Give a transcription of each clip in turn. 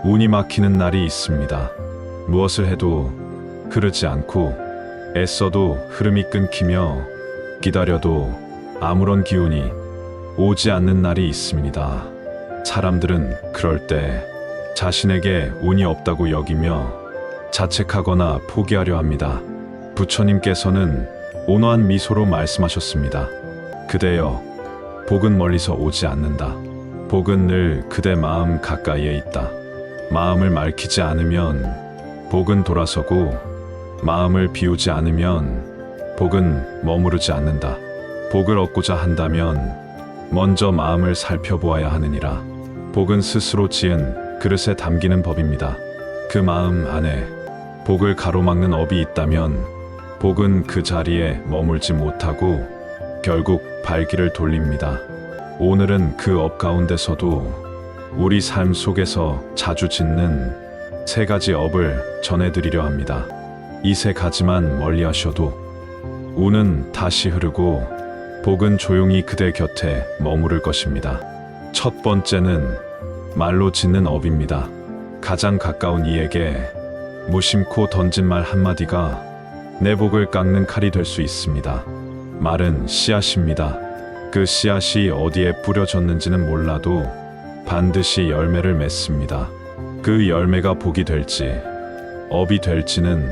운이 막히는 날이 있습니다. 무엇을 해도 흐르지 않고 애써도 흐름이 끊기며 기다려도 아무런 기운이 오지 않는 날이 있습니다. 사람들은 그럴 때 자신에게 운이 없다고 여기며 자책하거나 포기하려 합니다. 부처님께서는 온화한 미소로 말씀하셨습니다. 그대여, 복은 멀리서 오지 않는다. 복은 늘 그대 마음 가까이에 있다. 마음을 맑히지 않으면 복은 돌아서고 마음을 비우지 않으면 복은 머무르지 않는다. 복을 얻고자 한다면 먼저 마음을 살펴보아야 하느니라. 복은 스스로 지은 그릇에 담기는 법입니다. 그 마음 안에 복을 가로막는 업이 있다면 복은 그 자리에 머물지 못하고 결국 발길을 돌립니다. 오늘은 그 업 가운데서도 우리 삶 속에서 자주 짓는 세 가지 업을 전해드리려 합니다. 이 세 가지만 멀리 하셔도 운은 다시 흐르고 복은 조용히 그대 곁에 머무를 것입니다. 첫 번째는 말로 짓는 업입니다. 가장 가까운 이에게 무심코 던진 말 한마디가 내 복을 깎는 칼이 될 수 있습니다. 말은 씨앗입니다. 그 씨앗이 어디에 뿌려졌는지는 몰라도 반드시 열매를 맺습니다. 그 열매가 복이 될지 업이 될지는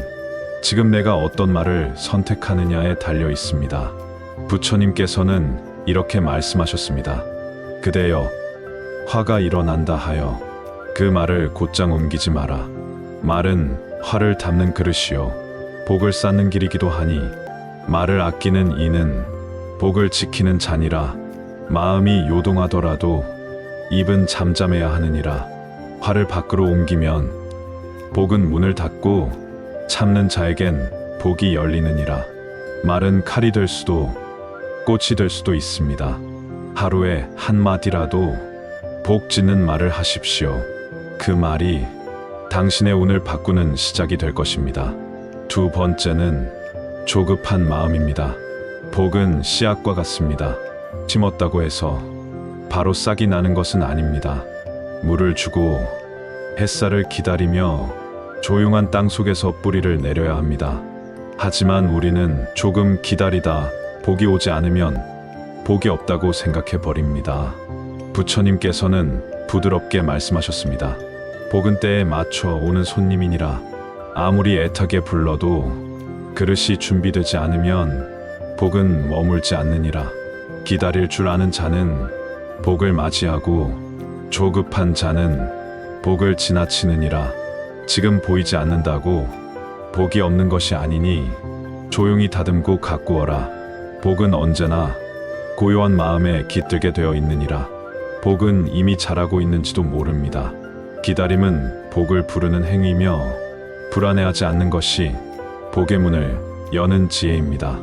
지금 내가 어떤 말을 선택하느냐에 달려 있습니다. 부처님께서는 이렇게 말씀하셨습니다. 그대여, 화가 일어난다 하여 그 말을 곧장 옮기지 마라. 말은 화를 담는 그릇이요 복을 쌓는 길이기도 하니 말을 아끼는 이는 복을 지키는 잔이라. 마음이 요동하더라도 입은 잠잠해야 하느니라. 화를 밖으로 옮기면 복은 문을 닫고 참는 자에겐 복이 열리느니라. 말은 칼이 될 수도 꽃이 될 수도 있습니다. 하루에 한마디라도 복 짓는 말을 하십시오. 그 말이 당신의 운을 바꾸는 시작이 될 것입니다. 두 번째는 조급한 마음입니다. 복은 씨앗과 같습니다. 심었다고 해서 바로 싹이 나는 것은 아닙니다. 물을 주고 햇살을 기다리며 조용한 땅 속에서 뿌리를 내려야 합니다. 하지만 우리는 조금 기다리다 복이 오지 않으면 복이 없다고 생각해 버립니다. 부처님께서는 부드럽게 말씀하셨습니다. 복은 때에 맞춰 오는 손님이니라. 아무리 애타게 불러도 그릇이 준비되지 않으면 복은 머물지 않느니라. 기다릴 줄 아는 자는 복을 맞이하고 조급한 자는 복을 지나치느니라. 지금 보이지 않는다고 복이 없는 것이 아니니 조용히 다듬고 가꾸어라. 복은 언제나 고요한 마음에 깃들게 되어 있느니라. 복은 이미 자라고 있는지도 모릅니다. 기다림은 복을 부르는 행위며 불안해하지 않는 것이 복의 문을 여는 지혜입니다.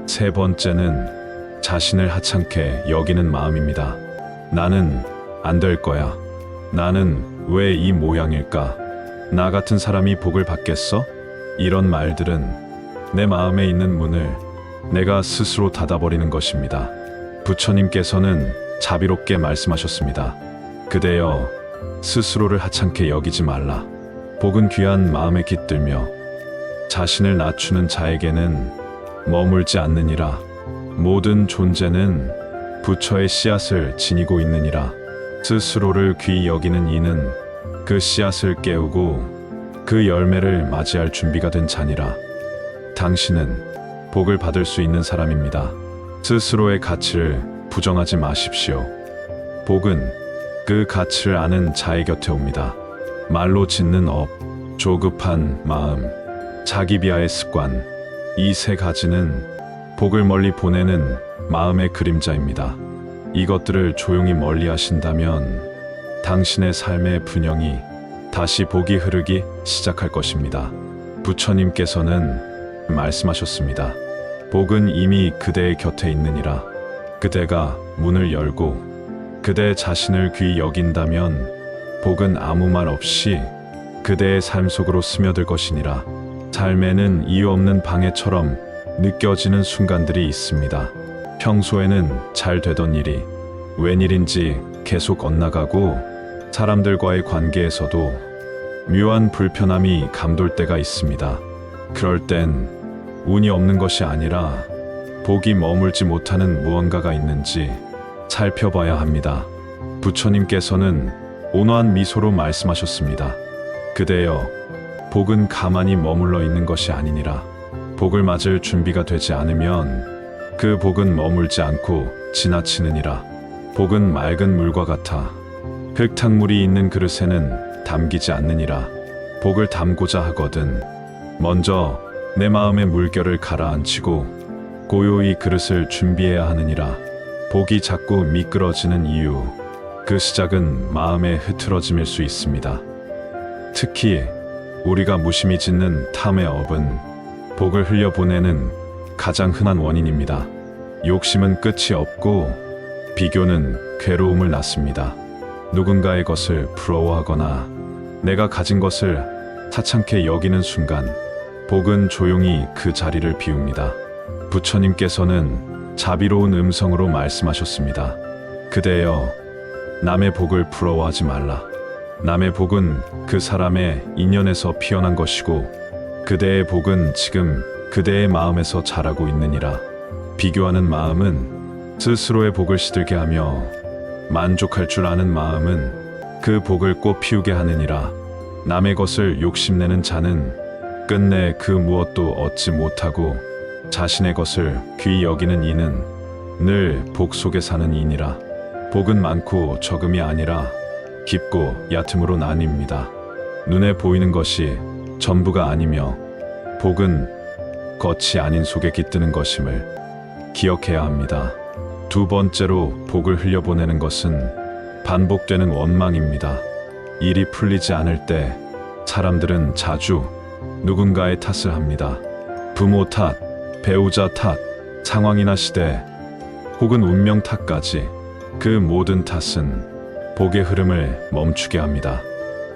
세 번째는 자신을 하찮게 여기는 마음입니다. 나는 안 될 거야. 나는 왜 이 모양일까? 나 같은 사람이 복을 받겠어? 이런 말들은 내 마음에 있는 문을 내가 스스로 닫아버리는 것입니다. 부처님께서는 자비롭게 말씀하셨습니다. 그대여, 스스로를 하찮게 여기지 말라. 복은 귀한 마음에 깃들며 자신을 낮추는 자에게는 머물지 않느니라. 모든 존재는 부처의 씨앗을 지니고 있느니라. 스스로를 귀히 여기는 이는 그 씨앗을 깨우고 그 열매를 맞이할 준비가 된 자니라. 당신은 복을 받을 수 있는 사람입니다. 스스로의 가치를 부정하지 마십시오. 복은 그 가치를 아는 자의 곁에 옵니다. 말로 짓는 업, 조급한 마음, 자기 비하의 습관, 이 세 가지는 복을 멀리 보내는 마음의 그림자입니다. 이것들을 조용히 멀리 하신다면 당신의 삶의 분영이 다시 복이 흐르기 시작할 것입니다. 부처님께서는 말씀하셨습니다. 복은 이미 그대의 곁에 있느니라. 그대가 문을 열고 그대 자신을 귀히 여긴다면 복은 아무 말 없이 그대의 삶 속으로 스며들 것이니라. 삶에는 이유 없는 방해처럼 느껴지는 순간들이 있습니다. 평소에는 잘 되던 일이 웬일인지 계속 엇나가고 사람들과의 관계에서도 묘한 불편함이 감돌 때가 있습니다. 그럴 땐 운이 없는 것이 아니라 복이 머물지 못하는 무언가가 있는지 살펴봐야 합니다. 부처님께서는 온화한 미소로 말씀하셨습니다. 그대여, 복은 가만히 머물러 있는 것이 아니니라. 복을 맞을 준비가 되지 않으면 그 복은 머물지 않고 지나치느니라. 복은 맑은 물과 같아 흙탕물이 있는 그릇에는 담기지 않느니라. 복을 담고자 하거든 먼저 내 마음의 물결을 가라앉히고 고요히 그릇을 준비해야 하느니라. 복이 자꾸 미끄러지는 이유, 그 시작은 마음의 흐트러짐일 수 있습니다. 특히 우리가 무심히 짓는 탐의 업은 복을 흘려보내는 가장 흔한 원인입니다. 욕심은 끝이 없고 비교는 괴로움을 낳습니다. 누군가의 것을 부러워하거나 내가 가진 것을 하찮게 여기는 순간 복은 조용히 그 자리를 비웁니다. 부처님께서는 자비로운 음성으로 말씀하셨습니다. 그대여, 남의 복을 부러워하지 말라. 남의 복은 그 사람의 인연에서 피어난 것이고 그대의 복은 지금 그대의 마음에서 자라고 있느니라. 비교하는 마음은 스스로의 복을 시들게 하며 만족할 줄 아는 마음은 그 복을 꽃 피우게 하느니라. 남의 것을 욕심내는 자는 끝내 그 무엇도 얻지 못하고 자신의 것을 귀히 여기는 이는 늘 복 속에 사는 이니라. 복은 많고 적음이 아니라 깊고 얕음으로 나뉩니다. 눈에 보이는 것이 전부가 아니며 복은 겉이 아닌 속에 깃드는 것임을 기억해야 합니다. 두 번째로 복을 흘려보내는 것은 반복되는 원망입니다. 일이 풀리지 않을 때 사람들은 자주 누군가의 탓을 합니다. 부모 탓, 배우자 탓, 상황이나 시대, 혹은 운명 탓까지 그 모든 탓은 복의 흐름을 멈추게 합니다.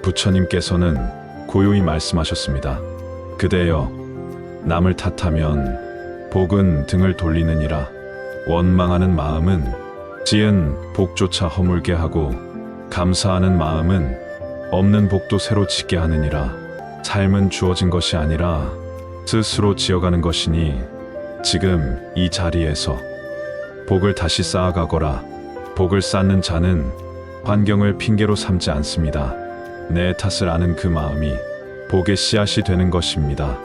부처님께서는 고요히 말씀하셨습니다. 그대여, 남을 탓하면 복은 등을 돌리느니라. 원망하는 마음은 지은 복조차 허물게 하고 감사하는 마음은 없는 복도 새로 짓게 하느니라. 삶은 주어진 것이 아니라 스스로 지어가는 것이니 지금 이 자리에서 복을 다시 쌓아가거라. 복을 쌓는 자는 환경을 핑계로 삼지 않습니다. 내 탓을 아는 그 마음이 복의 씨앗이 되는 것입니다.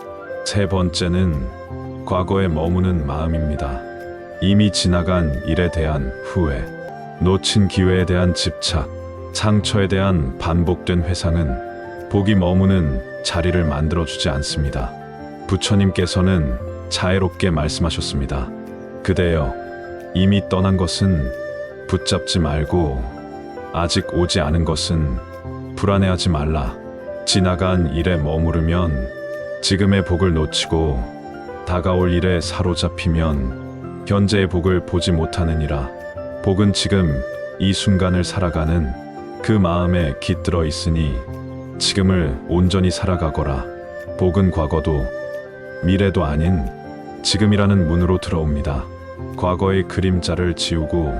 세 번째는 과거에 머무는 마음입니다. 이미 지나간 일에 대한 후회, 놓친 기회에 대한 집착, 상처에 대한 반복된 회상은 복이 머무는 자리를 만들어주지 않습니다. 부처님께서는 자애롭게 말씀하셨습니다. 그대여, 이미 떠난 것은 붙잡지 말고 아직 오지 않은 것은 불안해하지 말라. 지나간 일에 머무르면 지금의 복을 놓치고 다가올 일에 사로잡히면 현재의 복을 보지 못하느니라. 복은 지금 이 순간을 살아가는 그 마음에 깃들어 있으니 지금을 온전히 살아가거라. 복은 과거도 미래도 아닌 지금이라는 문으로 들어옵니다. 과거의 그림자를 지우고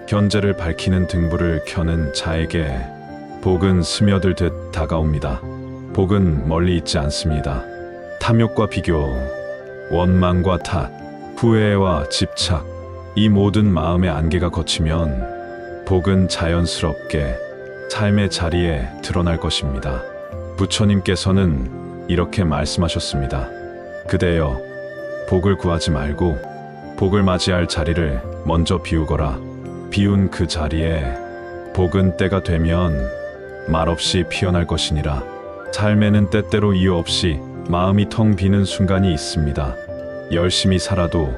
현재를 밝히는 등불을 켜는 자에게 복은 스며들듯 다가옵니다. 복은 멀리 있지 않습니다. 탐욕과 비교, 원망과 탓, 후회와 집착, 이 모든 마음의 안개가 걷히면 복은 자연스럽게 삶의 자리에 드러날 것입니다. 부처님께서는 이렇게 말씀하셨습니다. 그대여, 복을 구하지 말고 복을 맞이할 자리를 먼저 비우거라. 비운 그 자리에 복은 때가 되면 말없이 피어날 것이니라. 삶에는 때때로 이유 없이 마음이 텅 비는 순간이 있습니다. 열심히 살아도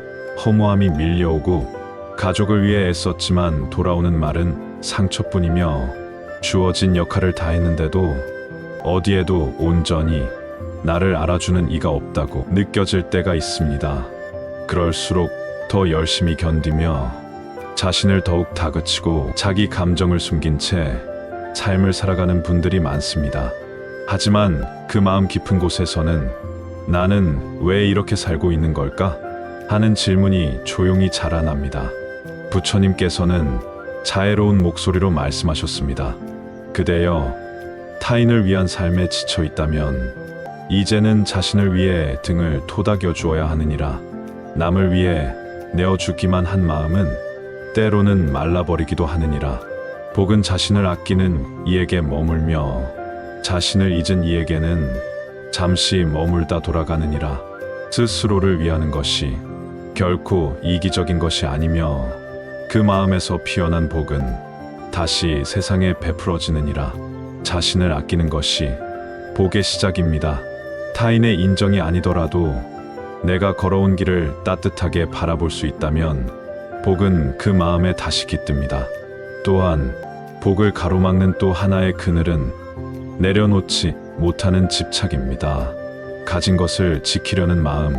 허무함이 밀려오고 가족을 위해 애썼지만 돌아오는 말은 상처뿐이며 주어진 역할을 다했는데도 어디에도 온전히 나를 알아주는 이가 없다고 느껴질 때가 있습니다. 그럴수록 더 열심히 견디며 자신을 더욱 다그치고 자기 감정을 숨긴 채 삶을 살아가는 분들이 많습니다. 하지만 그 마음 깊은 곳에서는 나는 왜 이렇게 살고 있는 걸까? 하는 질문이 조용히 자라납니다. 부처님께서는 자애로운 목소리로 말씀하셨습니다. 그대여, 타인을 위한 삶에 지쳐 있다면 이제는 자신을 위해 등을 토닥여 주어야 하느니라. 남을 위해 내어주기만 한 마음은 때로는 말라버리기도 하느니라. 복은 자신을 아끼는 이에게 머물며 자신을 잊은 이에게는 잠시 머물다 돌아가느니라. 스스로를 위하는 것이 결코 이기적인 것이 아니며 그 마음에서 피어난 복은 다시 세상에 베풀어지느니라. 자신을 아끼는 것이 복의 시작입니다. 타인의 인정이 아니더라도 내가 걸어온 길을 따뜻하게 바라볼 수 있다면 복은 그 마음에 다시 깃듭니다. 또한 복을 가로막는 또 하나의 그늘은 내려놓지 못하는 집착입니다. 가진 것을 지키려는 마음,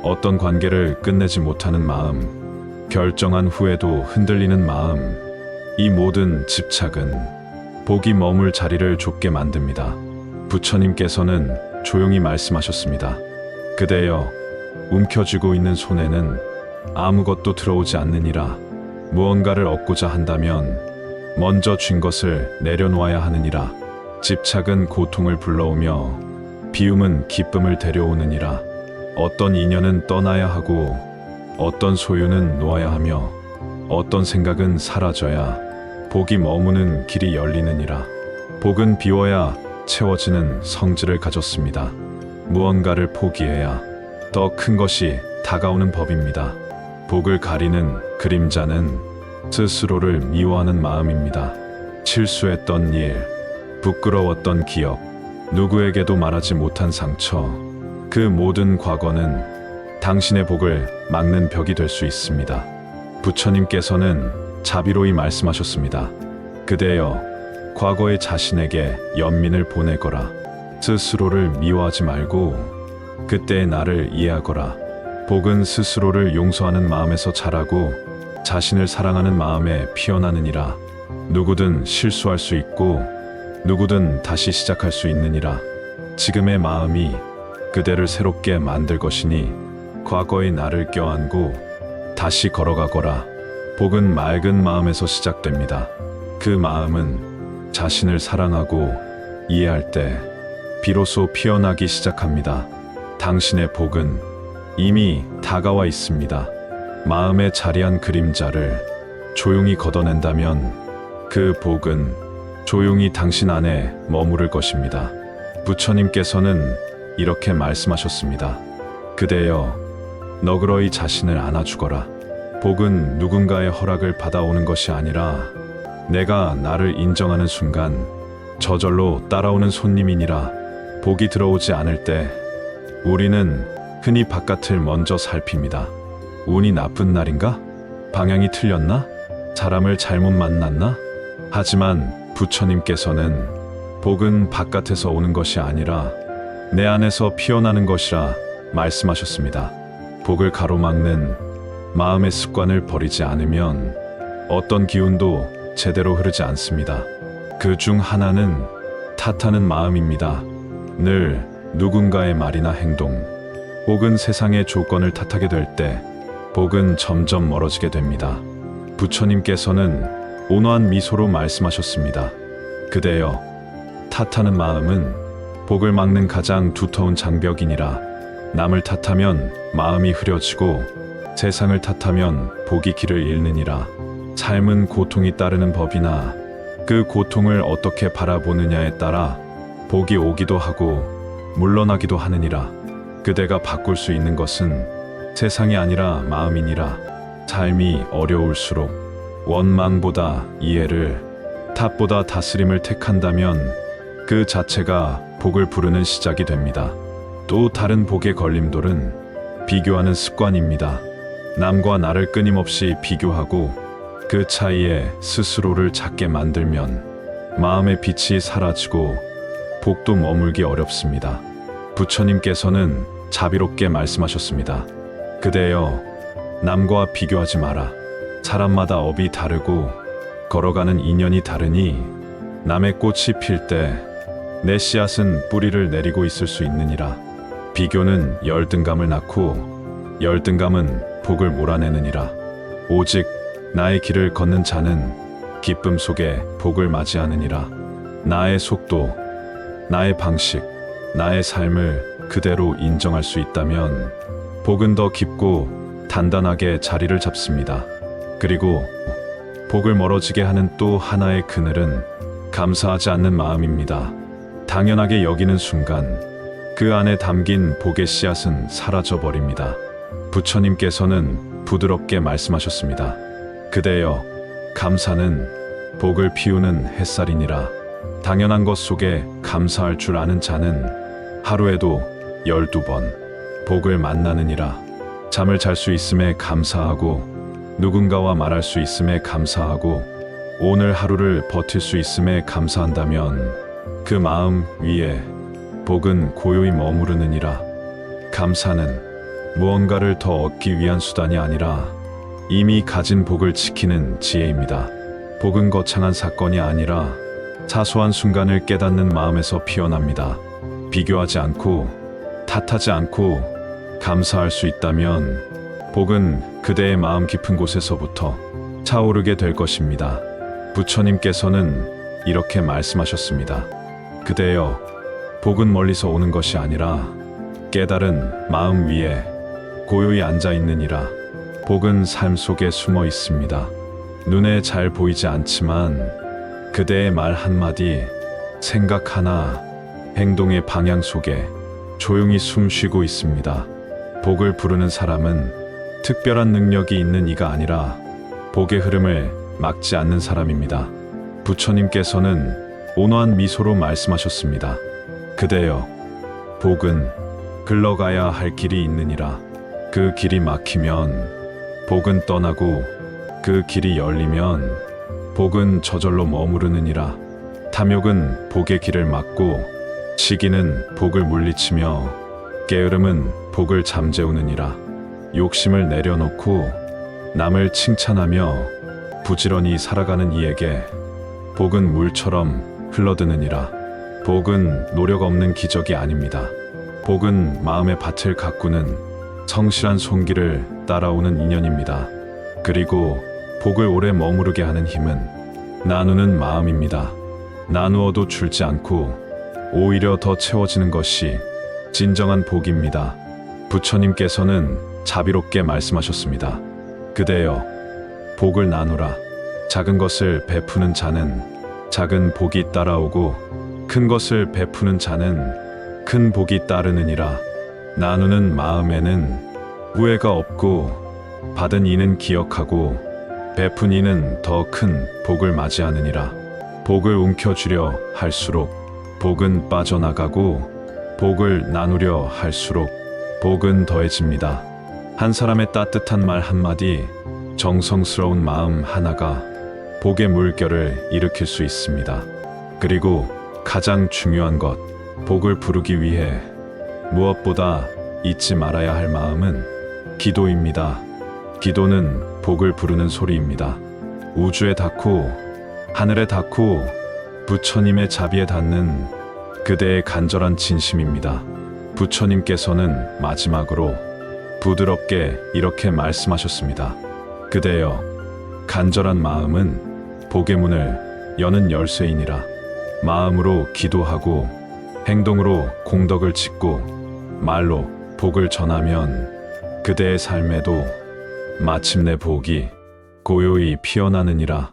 어떤 관계를 끝내지 못하는 마음, 결정한 후에도 흔들리는 마음, 이 모든 집착은 복이 머물 자리를 좁게 만듭니다. 부처님께서는 조용히 말씀하셨습니다. 그대여, 움켜쥐고 있는 손에는 아무것도 들어오지 않느니라. 무언가를 얻고자 한다면 먼저 쥔 것을 내려놓아야 하느니라. 집착은 고통을 불러오며 비움은 기쁨을 데려오느니라. 어떤 인연은 떠나야 하고 어떤 소유는 놓아야 하며 어떤 생각은 사라져야 복이 머무는 길이 열리느니라. 복은 비워야 채워지는 성질을 가졌습니다. 무언가를 포기해야 더 큰 것이 다가오는 법입니다. 복을 가리는 그림자는 스스로를 미워하는 마음입니다. 실수했던 일, 부끄러웠던 기억, 누구에게도 말하지 못한 상처, 그 모든 과거는 당신의 복을 막는 벽이 될 수 있습니다. 부처님께서는 자비로이 말씀하셨습니다. 그대여, 과거의 자신에게 연민을 보내거라. 스스로를 미워하지 말고 그때의 나를 이해하거라. 복은 스스로를 용서하는 마음에서 자라고 자신을 사랑하는 마음에 피어나느니라. 누구든 실수할 수 있고 누구든 다시 시작할 수 있느니라. 지금의 마음이 그대를 새롭게 만들 것이니 과거의 나를 껴안고 다시 걸어가거라. 복은 맑은 마음에서 시작됩니다. 그 마음은 자신을 사랑하고 이해할 때 비로소 피어나기 시작합니다. 당신의 복은 이미 다가와 있습니다. 마음에 자리한 그림자를 조용히 걷어낸다면 그 복은 조용히 당신 안에 머무를 것입니다. 부처님께서는 이렇게 말씀하셨습니다. 그대여, 너그러이 자신을 안아주거라. 복은 누군가의 허락을 받아오는 것이 아니라 내가 나를 인정하는 순간 저절로 따라오는 손님이니라. 복이 들어오지 않을 때 우리는 흔히 바깥을 먼저 살핍니다. 운이 나쁜 날인가? 방향이 틀렸나? 사람을 잘못 만났나? 하지만 부처님께서는 복은 바깥에서 오는 것이 아니라 내 안에서 피어나는 것이라 말씀하셨습니다. 복을 가로막는 마음의 습관을 버리지 않으면 어떤 기운도 제대로 흐르지 않습니다. 그 중 하나는 탓하는 마음입니다. 늘 누군가의 말이나 행동, 혹은 세상의 조건을 탓하게 될 때 복은 점점 멀어지게 됩니다. 부처님께서는 온화한 미소로 말씀하셨습니다. 그대여, 탓하는 마음은 복을 막는 가장 두터운 장벽이니라. 남을 탓하면 마음이 흐려지고 세상을 탓하면 복이 길을 잃느니라. 삶은 고통이 따르는 법이나 그 고통을 어떻게 바라보느냐에 따라 복이 오기도 하고 물러나기도 하느니라. 그대가 바꿀 수 있는 것은 세상이 아니라 마음이니라. 삶이 어려울수록 원망보다 이해를, 탓보다 다스림을 택한다면 그 자체가 복을 부르는 시작이 됩니다. 또 다른 복의 걸림돌은 비교하는 습관입니다. 남과 나를 끊임없이 비교하고 그 차이에 스스로를 작게 만들면 마음의 빛이 사라지고 복도 머물기 어렵습니다. 부처님께서는 자비롭게 말씀하셨습니다. 그대여, 남과 비교하지 마라. 사람마다 업이 다르고 걸어가는 인연이 다르니 남의 꽃이 필 때 내 씨앗은 뿌리를 내리고 있을 수 있느니라. 비교는 열등감을 낳고 열등감은 복을 몰아내느니라. 오직 나의 길을 걷는 자는 기쁨 속에 복을 맞이하느니라. 나의 속도, 나의 방식, 나의 삶을 그대로 인정할 수 있다면 복은 더 깊고 단단하게 자리를 잡습니다. 그리고 복을 멀어지게 하는 또 하나의 그늘은 감사하지 않는 마음입니다. 당연하게 여기는 순간 그 안에 담긴 복의 씨앗은 사라져 버립니다. 부처님께서는 부드럽게 말씀하셨습니다. 그대여, 감사는 복을 피우는 햇살이니라. 당연한 것 속에 감사할 줄 아는 자는 하루에도 12번 복을 만나느니라. 잠을 잘 수 있음에 감사하고, 누군가와 말할 수 있음에 감사하고, 오늘 하루를 버틸 수 있음에 감사한다면 그 마음 위에 복은 고요히 머무르느니라. 감사는 무언가를 더 얻기 위한 수단이 아니라 이미 가진 복을 지키는 지혜입니다. 복은 거창한 사건이 아니라 사소한 순간을 깨닫는 마음에서 피어납니다. 비교하지 않고 탓하지 않고 감사할 수 있다면 복은 그대의 마음 깊은 곳에서부터 차오르게 될 것입니다. 부처님께서는 이렇게 말씀하셨습니다. 그대여, 복은 멀리서 오는 것이 아니라 깨달은 마음 위에 고요히 앉아 있느니라. 복은 삶 속에 숨어 있습니다. 눈에 잘 보이지 않지만 그대의 말 한마디, 생각 하나, 행동의 방향 속에 조용히 숨 쉬고 있습니다. 복을 부르는 사람은 특별한 능력이 있는 이가 아니라 복의 흐름을 막지 않는 사람입니다. 부처님께서는 온화한 미소로 말씀하셨습니다. 그대여, 복은 흘러가야 할 길이 있느니라. 그 길이 막히면 복은 떠나고, 그 길이 열리면 복은 저절로 머무르느니라. 탐욕은 복의 길을 막고, 시기는 복을 물리치며, 게으름은 복을 잠재우느니라. 욕심을 내려놓고 남을 칭찬하며 부지런히 살아가는 이에게 복은 물처럼 흘러드느니라. 복은 노력 없는 기적이 아닙니다. 복은 마음의 밭을 가꾸는 성실한 손길을 따라오는 인연입니다. 그리고 복을 오래 머무르게 하는 힘은 나누는 마음입니다. 나누어도 줄지 않고 오히려 더 채워지는 것이 진정한 복입니다. 부처님께서는 자비롭게 말씀하셨습니다. 그대여, 복을 나누라. 작은 것을 베푸는 자는 작은 복이 따라오고, 큰 것을 베푸는 자는 큰 복이 따르느니라. 나누는 마음에는 후회가 없고, 받은 이는 기억하고, 베푼 이는 더 큰 복을 맞이하느니라. 복을 움켜쥐려 할수록 복은 빠져나가고, 복을 나누려 할수록 복은 더해집니다. 한 사람의 따뜻한 말 한마디, 정성스러운 마음 하나가 복의 물결을 일으킬 수 있습니다. 그리고 가장 중요한 것, 복을 부르기 위해 무엇보다 잊지 말아야 할 마음은 기도입니다. 기도는 복을 부르는 소리입니다. 우주에 닿고 하늘에 닿고 부처님의 자비에 닿는 그대의 간절한 진심입니다. 부처님께서는 마지막으로 부드럽게 이렇게 말씀하셨습니다. 그대여, 간절한 마음은 복의 문을 여는 열쇠이니라. 마음으로 기도하고, 행동으로 공덕을 짓고, 말로 복을 전하면 그대의 삶에도 마침내 복이 고요히 피어나느니라.